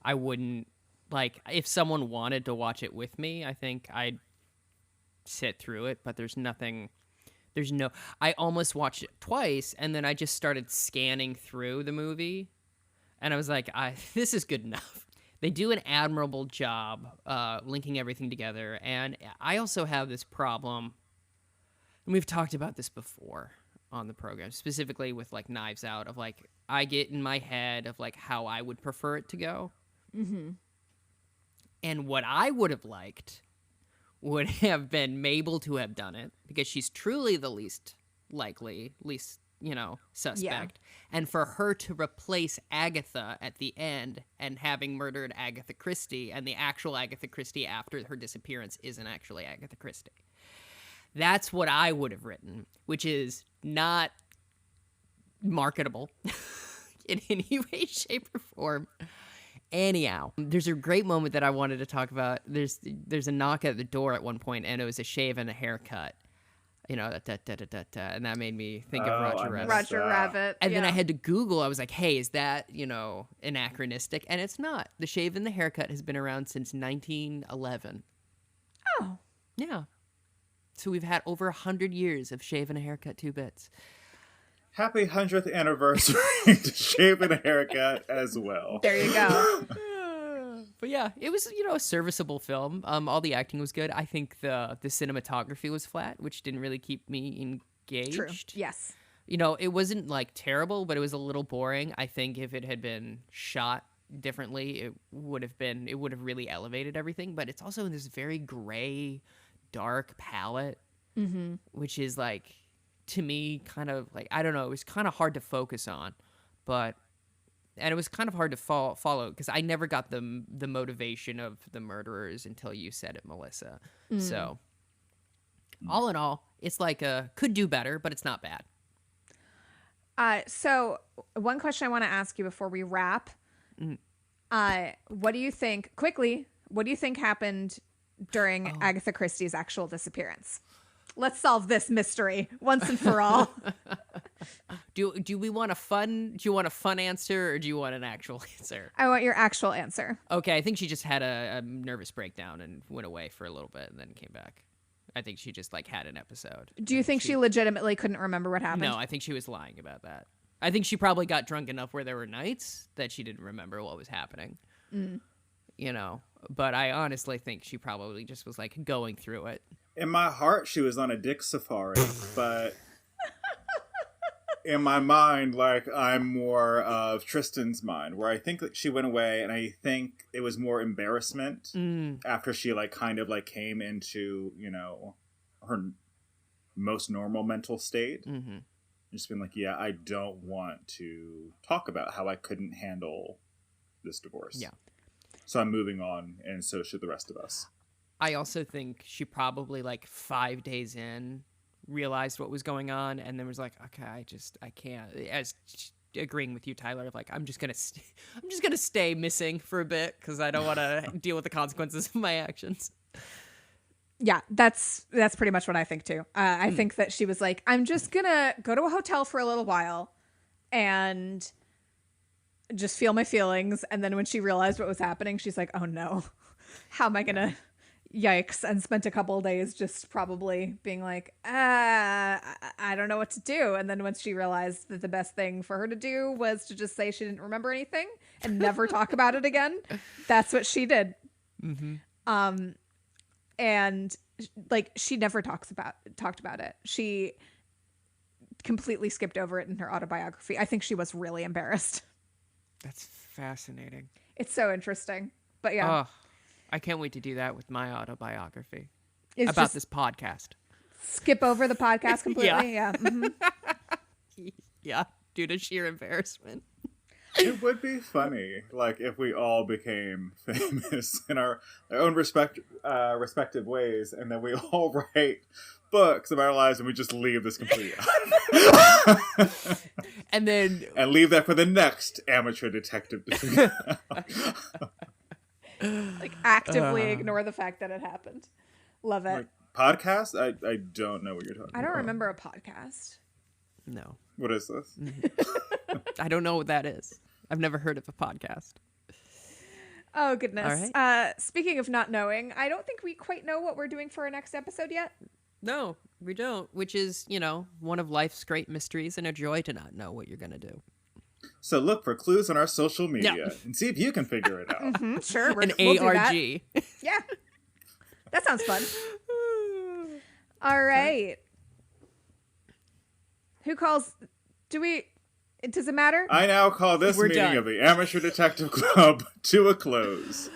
I wouldn't, like, if someone wanted to watch it with me, I think I'd sit through it, but I almost watched it twice, and then I just started scanning through the movie, and I was like, this is good enough. They do an admirable job linking everything together, and I also have this problem, and we've talked about this before on the program, specifically with like Knives Out, of like I get in my head of like how I would prefer it to go. Mm-hmm. And what I would have liked would have been Mabel to have done it, because she's truly the least likely, suspect. And for her to replace Agatha at the end and having murdered Agatha Christie, and the actual Agatha Christie after her disappearance isn't actually Agatha Christie. That's what I would have written, which is not marketable in any way, shape, or form. Anyhow, there's a great moment that I wanted to talk about. There's a knock at the door at one point, and it was a shave and a haircut. You know, and that made me think of Roger Rabbit. Roger Rabbit. And then I had to Google. I was like, hey, is that, anachronistic? And it's not. The shave and the haircut has been around since 1911. Oh. Yeah. So we've had over 100 years of shave and a haircut 2 bits. Happy 100th anniversary to Shave and a Haircut as well. There you go. But yeah, it was, a serviceable film. All the acting was good. I think the cinematography was flat, which didn't really keep me engaged. True. Yes. It wasn't like terrible, but it was a little boring. I think if it had been shot differently, it would have really elevated everything. But it's also in this very gray, dark palette, which is like, to me, kind of like, I don't know, it was kind of hard to focus on, and it was kind of hard to follow, because I never got the motivation of the murderers until you said it, Melissa. So all in all, it's like could do better, but it's not bad. So one question I want to ask you before we wrap, what do you think happened during Agatha Christie's actual disappearance? Let's solve this mystery once and for all. Do you want a fun answer, or do you want an actual answer? I want your actual answer. Okay, I think she just had a nervous breakdown and went away for a little bit and then came back. I think she just like had an episode. Do you think she legitimately couldn't remember what happened? No, I think she was lying about that. I think she probably got drunk enough where there were nights that she didn't remember what was happening. But I honestly think she probably just was like going through it. In my heart, she was on a dick safari, but in my mind, like, I'm more of Tristan's mind, where I think that she went away, and I think it was more embarrassment after she, like, kind of, like, came into, her most normal mental state. Mm-hmm. Just been like, yeah, I don't want to talk about how I couldn't handle this divorce. Yeah. So I'm moving on, and so should the rest of us. I also think she probably, like, 5 days in, realized what was going on, and then was like, okay, I can't. As agreeing with you, Tyler, like, I'm just gonna stay missing for a bit, because I don't want to deal with the consequences of my actions. Yeah, that's pretty much what I think too. I think that she was like, I'm just gonna go to a hotel for a little while, and just feel my feelings. And then when she realized what was happening, she's like, oh no, how am I gonna? Yikes. And spent a couple of days just probably being like, I don't know what to do. And then once she realized that the best thing for her to do was to just say she didn't remember anything and never talk about it again, that's what she did. Mm-hmm. And like, she never talked about it. She completely skipped over it in her autobiography. I think she was really embarrassed. That's fascinating. It's so interesting. But yeah. I can't wait to do that with my autobiography. Is about just this podcast. skip over the podcast completely. Yeah. Yeah, due to sheer embarrassment. It would be funny, like, if we all became famous in our own respective ways, and then we all write books about our lives, and we just leave this completely out. And then And leave that for the next amateur detective to figure out. Like actively ignore the fact that it happened. Love it. Like, podcast? I don't know what you're talking about. I don't remember a podcast. no, What is this? I don't know what that is. I've never heard of a podcast. Oh, goodness. All right. Speaking of not knowing, I don't think we quite know what we're doing for our next episode yet. No, we don't. Which is, one of life's great mysteries and a joy to not know what you're gonna do. So look for clues on our social media and see if you can figure it out. Sure. An we'll do that. ARG. Yeah. That sounds fun. All right. Who calls? Does it matter? I now call this We're meeting done. of the Amateur Detective Club to a close.